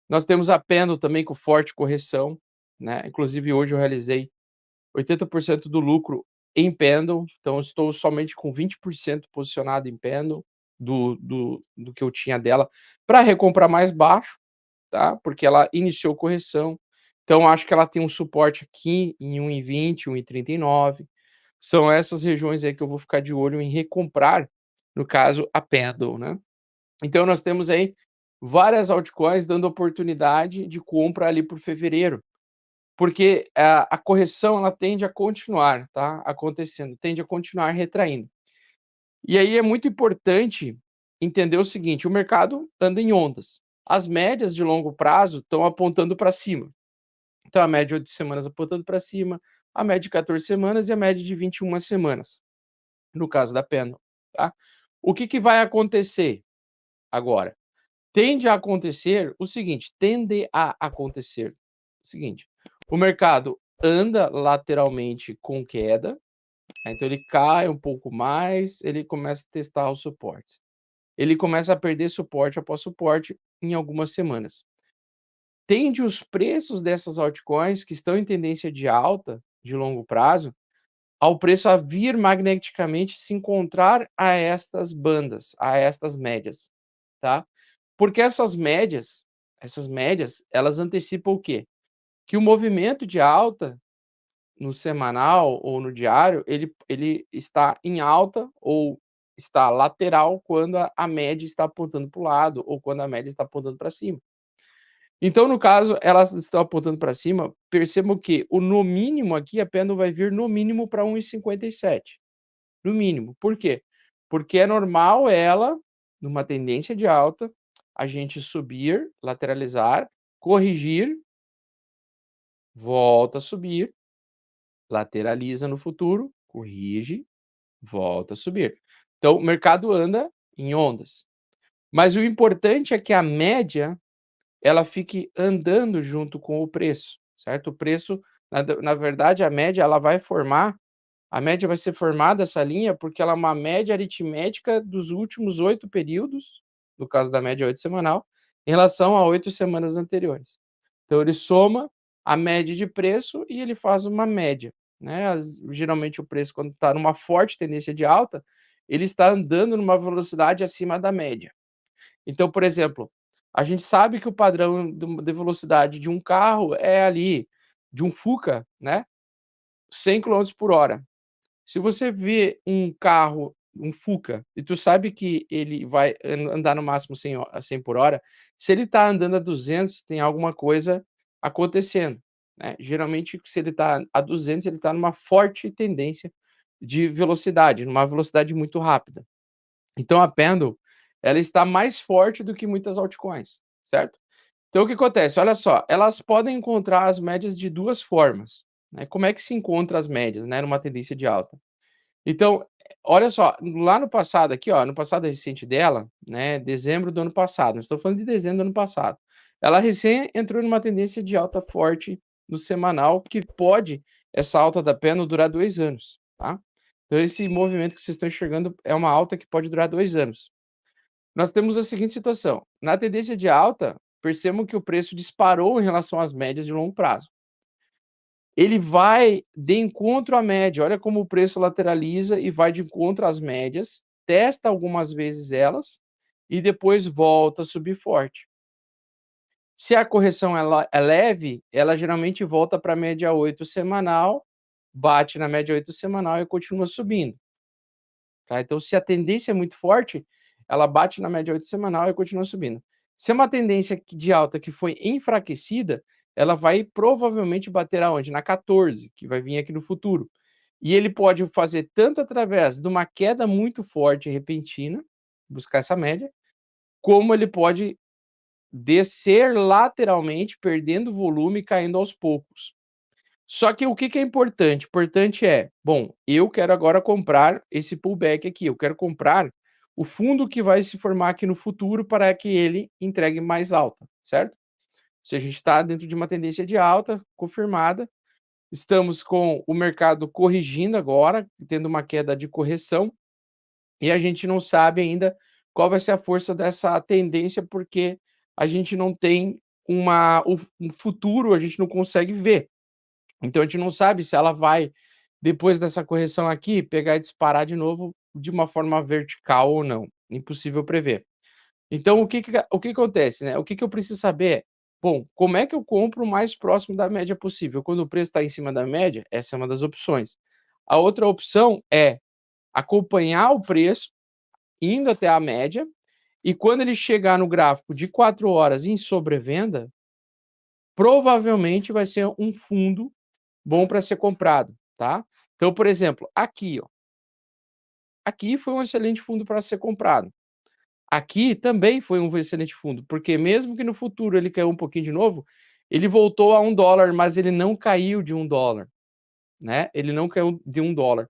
Nós temos a Pendle também com forte correção, né, inclusive hoje eu realizei 80% do lucro em Pendle, então eu estou somente com 20% posicionado em Pendle, do que eu tinha dela, para recomprar mais baixo, tá, porque ela iniciou correção, então acho que ela tem um suporte aqui em 1,20, 1,39, são essas regiões aí que eu vou ficar de olho em recomprar, no caso a Pendle, né. Então nós temos aí várias altcoins dando oportunidade de compra ali por fevereiro, porque a correção ela tende a continuar, tá, acontecendo, tende a continuar retraindo. E aí é muito importante entender o seguinte, o mercado anda em ondas, as médias de longo prazo estão apontando para cima, então a média de 8 semanas apontando para cima, a média de 14 semanas e a média de 21 semanas, no caso da Pendle, tá. O que que vai acontecer agora? Tende a acontecer o seguinte, tende a acontecer o seguinte, o mercado anda lateralmente com queda, então ele cai um pouco mais, ele começa a testar os suportes. Ele começa a perder suporte após suporte em algumas semanas. Tende os preços dessas altcoins que estão em tendência de alta, de longo prazo, ao preço a vir magneticamente se encontrar a estas bandas, a estas médias, tá. Porque essas médias, elas antecipam o quê? Que o movimento de alta, no semanal ou no diário, ele está em alta ou está lateral quando a média está apontando para o lado ou quando a média está apontando para cima. Então, no caso, elas estão apontando para cima, percebam que o no mínimo aqui, a Pendle vai vir no mínimo para 1,57, no mínimo. Por quê? Porque é normal ela, numa tendência de alta, a gente subir, lateralizar, corrigir, volta a subir, lateraliza no futuro, corrige, volta a subir. Então o mercado anda em ondas. Mas o importante é que a média, ela fique andando junto com o preço, certo? O preço, na verdade, a média ela vai formar a média vai ser formada essa linha, porque ela é uma média aritmética dos últimos 8 períodos, no caso da média 8 semanal, em relação a 8 semanas anteriores. Então ele soma a média de preço e ele faz uma média, né, geralmente o preço quando está numa forte tendência de alta, ele está andando numa velocidade acima da média. Então, por exemplo, a gente sabe que o padrão de velocidade de um carro é ali, de um Fuca, né, 100 quilômetros por hora. Se você vê um carro, um Fuca, e tu sabe que ele vai andar no máximo 100 por hora, se ele está andando a 200, tem alguma coisa acontecendo, né. Geralmente, se ele está a 200, ele está numa forte tendência de velocidade, numa velocidade muito rápida. Então a Pendle, ela está mais forte do que muitas altcoins, certo? Então o que acontece? Olha só, elas podem encontrar as médias de 2 formas, né. Como é que se encontra as médias, né, numa tendência de alta? Então, olha só, lá no passado aqui, ó, no passado recente dela, né, dezembro do ano passado, nós estamos falando de dezembro do ano passado. Ela recém entrou numa tendência de alta forte no semanal, que pode essa alta da Pendle durar 2 anos, tá. Então esse movimento que vocês estão enxergando é uma alta que pode durar 2 anos. Nós temos a seguinte situação, na tendência de alta, percebam que o preço disparou em relação às médias de longo prazo. Ele vai de encontro à média, olha como o preço lateraliza e vai de encontro às médias, testa algumas vezes elas, e depois volta a subir forte. Se a correção ela é leve, ela geralmente volta para a média 8 semanal, bate na média 8 semanal e continua subindo, tá. Então se a tendência é muito forte, ela bate na média 8 semanal e continua subindo. Se é uma tendência de alta que foi enfraquecida, ela vai provavelmente bater aonde? Na 14, que vai vir aqui no futuro. E ele pode fazer tanto através de uma queda muito forte e repentina, buscar essa média, como ele pode descer lateralmente, perdendo volume e caindo aos poucos. Só que o que que é importante? Importante é, bom, eu quero agora comprar esse pullback aqui, eu quero comprar o fundo que vai se formar aqui no futuro para que ele entregue mais alta, certo? Se a gente está dentro de uma tendência de alta confirmada, estamos com o mercado corrigindo agora, tendo uma queda de correção, e a gente não sabe ainda qual vai ser a força dessa tendência, porque a gente não tem um futuro a gente não consegue ver. Então a gente não sabe se ela vai, depois dessa correção aqui, pegar e disparar de novo de uma forma vertical ou não, impossível prever. Então o que acontece, né, o que eu preciso saber é: bom, como é que eu compro o mais próximo da média possível? Quando o preço está em cima da média, essa é uma das opções. A outra opção é acompanhar o preço, indo até a média, e quando ele chegar no gráfico de 4 horas em sobrevenda, provavelmente vai ser um fundo bom para ser comprado, tá. Então, por exemplo, aqui, ó, aqui foi um excelente fundo para ser comprado. Aqui também foi um excelente fundo, porque mesmo que no futuro ele caiu um pouquinho de novo, ele voltou a $1, mas ele não caiu de $1, né, ele não caiu de $1.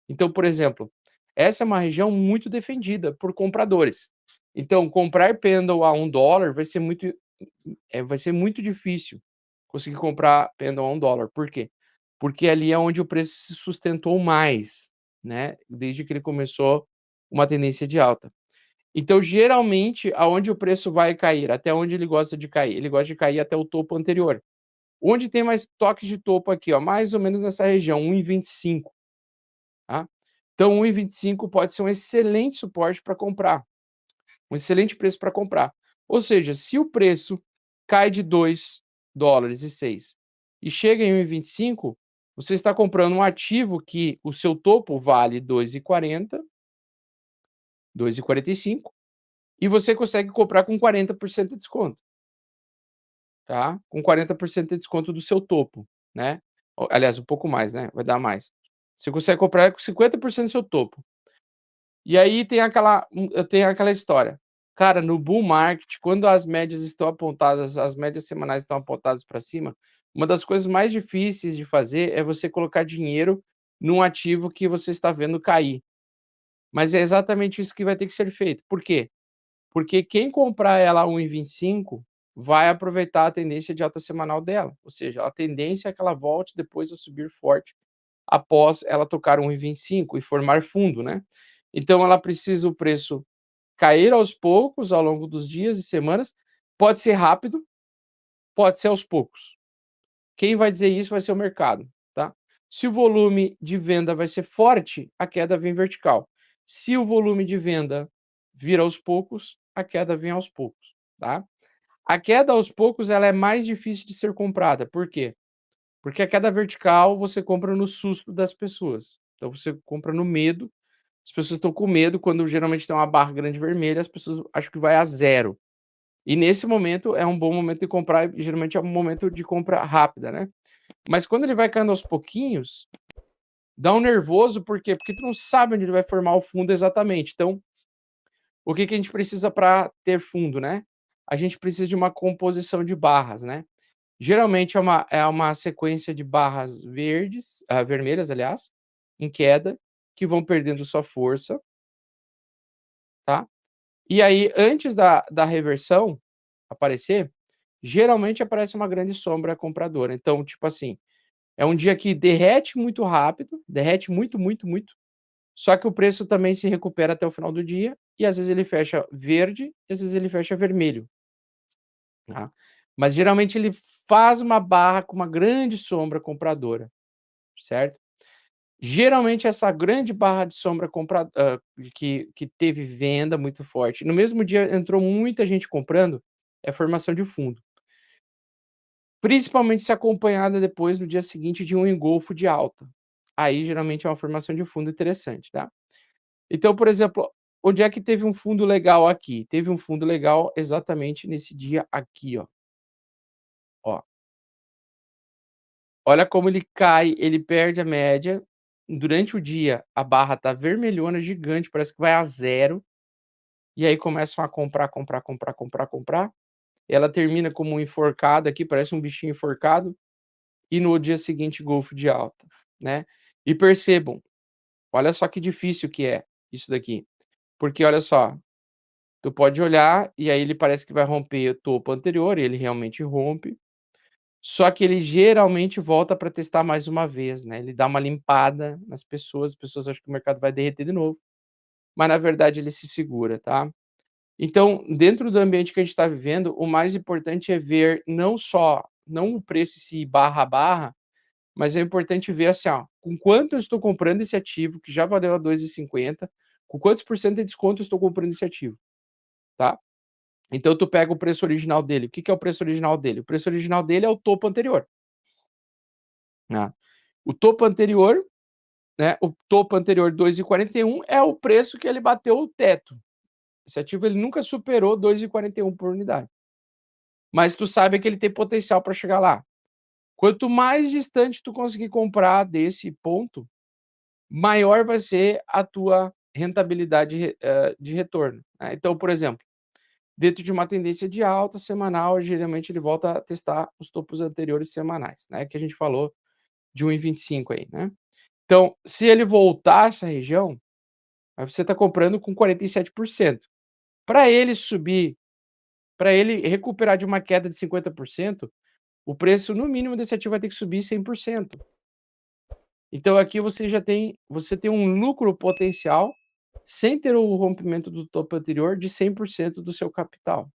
Então, por exemplo, essa é uma região muito defendida por compradores. Então, comprar Pendle a $1 vai ser muito difícil conseguir comprar Pendle a $1. Por quê? Porque ali é onde o preço se sustentou mais, né, desde que ele começou uma tendência de alta. Então, geralmente, aonde o preço vai cair, até onde ele gosta de cair? Ele gosta de cair até o topo anterior. Onde tem mais toques de topo aqui, ó, mais ou menos nessa região, 1,25, tá. Então 1,25 pode ser um excelente suporte para comprar, um excelente preço para comprar. Ou seja, se o preço cai de $2,06 e chega em 1,25, você está comprando um ativo que o seu topo vale 2,40, 2,45, e você consegue comprar com 40% de desconto, tá, com 40% de desconto do seu topo, né. Aliás, um pouco mais, né, vai dar mais. Você consegue comprar com 50% do seu topo. E aí tem aquela história, cara, no bull market, quando as médias estão apontadas, as médias semanais estão apontadas para cima, uma das coisas mais difíceis de fazer é você colocar dinheiro num ativo que você está vendo cair. Mas é exatamente isso que vai ter que ser feito. Por quê? Porque quem comprar ela a 1,25 vai aproveitar a tendência de alta semanal dela, ou seja, a tendência é que ela volte depois a subir forte após ela tocar 1,25 e formar fundo, né. Então ela precisa o preço cair aos poucos ao longo dos dias e semanas, pode ser rápido, pode ser aos poucos. Quem vai dizer isso vai ser o mercado, tá. Se o volume de venda vai ser forte, a queda vem vertical. Se o volume de venda vir aos poucos, a queda vem aos poucos, tá. A queda aos poucos ela é mais difícil de ser comprada, por quê? Porque a queda vertical você compra no susto das pessoas, então você compra no medo, as pessoas estão com medo quando geralmente tem uma barra grande vermelha, as pessoas acham que vai a zero. E nesse momento é um bom momento de comprar e geralmente é um momento de compra rápida, né. Mas quando ele vai caindo aos pouquinhos, dá um nervoso, por quê? Porque tu não sabe onde ele vai formar o fundo exatamente. Então, o que que a gente precisa para ter fundo, né? A gente precisa de uma composição de barras, né. Geralmente é uma sequência de barras vermelhas, aliás, em queda, que vão perdendo sua força, tá. E aí, antes da reversão aparecer, geralmente aparece uma grande sombra compradora. Então, tipo assim, é um dia que derrete muito rápido, derrete muito, muito, muito, só que o preço também se recupera até o final do dia, e às vezes ele fecha verde, e às vezes ele fecha vermelho, tá. Mas geralmente ele faz uma barra com uma grande sombra compradora, certo. Geralmente essa grande barra de sombra que teve venda muito forte, no mesmo dia entrou muita gente comprando, é formação de fundo. Principalmente se acompanhada depois no dia seguinte de um engolfo de alta. Aí geralmente é uma formação de fundo interessante, tá. Então, por exemplo, onde é que teve um fundo legal aqui? Teve um fundo legal exatamente nesse dia aqui, ó. Ó, olha como ele cai, ele perde a média, durante o dia a barra tá vermelhona, gigante, parece que vai a zero. E aí começam a comprar, comprar, comprar, comprar, comprar. Ela termina como um enforcado aqui, parece um bichinho enforcado, e no dia seguinte golfo de alta, né. E percebam, olha só que difícil que é isso daqui, porque olha só, tu pode olhar e aí ele parece que vai romper o topo anterior, e ele realmente rompe, só que ele geralmente volta para testar mais uma vez, né, ele dá uma limpada nas pessoas, as pessoas acham que o mercado vai derreter de novo, mas na verdade ele se segura, tá. Então, dentro do ambiente que a gente está vivendo, o mais importante é ver não o preço em si barra a barra, mas é importante ver assim, ó, com quanto eu estou comprando esse ativo que já valeu a 2,50, com quantos por cento de desconto eu estou comprando esse ativo, tá. Então tu pega o preço original dele, o que que é o preço original dele? O preço original dele é o topo anterior, né. O topo anterior, né, o topo anterior 2,41 é o preço que ele bateu o teto. Esse ativo ele nunca superou 2,41 por unidade, mas tu sabe que ele tem potencial para chegar lá. Quanto mais distante tu conseguir comprar desse ponto, maior vai ser a tua rentabilidade de retorno, né. Então, por exemplo, dentro de uma tendência de alta semanal, geralmente ele volta a testar os topos anteriores semanais, né, que a gente falou de 1,25 aí, né. Então, se ele voltar essa região, aí você está comprando com 47%. Para ele subir, para ele recuperar de uma queda de 50%, o preço no mínimo desse ativo vai ter que subir 100%. Então aqui você tem um lucro potencial, sem ter o rompimento do topo anterior, de 100% do seu capital.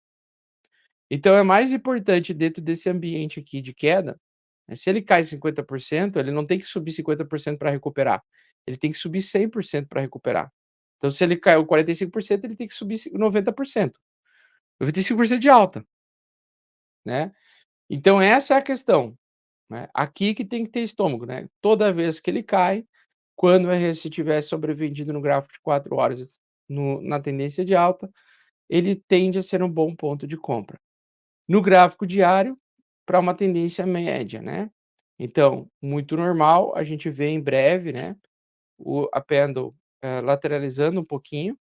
Então é mais importante dentro desse ambiente aqui de queda, né, se ele cai 50%, ele não tem que subir 50% para recuperar, ele tem que subir 100% para recuperar. Então se ele caiu 45%, ele tem que subir 90%, 95% de alta, né. Então essa é a questão, né, aqui que tem que ter estômago, né, toda vez que ele cai, quando o RSI tiver sobrevendido no gráfico de 4 horas na tendência de alta, ele tende a ser um bom ponto de compra. No gráfico diário, para uma tendência média, né. Então, muito normal, a gente vê em breve, né, a Pendle, lateralizando um pouquinho,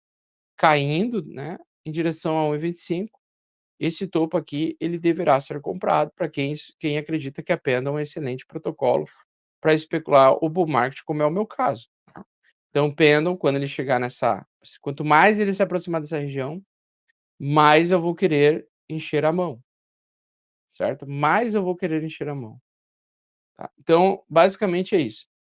caindo, né, em direção a 1,25. Esse topo aqui, ele deverá ser comprado para quem acredita que a Pendle é um excelente protocolo para especular o bull market, como é o meu caso, tá. Então, Pendle, quando ele chegar quanto mais ele se aproximar dessa região, mais eu vou querer encher a mão, certo? Mais eu vou querer encher a mão, tá. Então, basicamente é isso.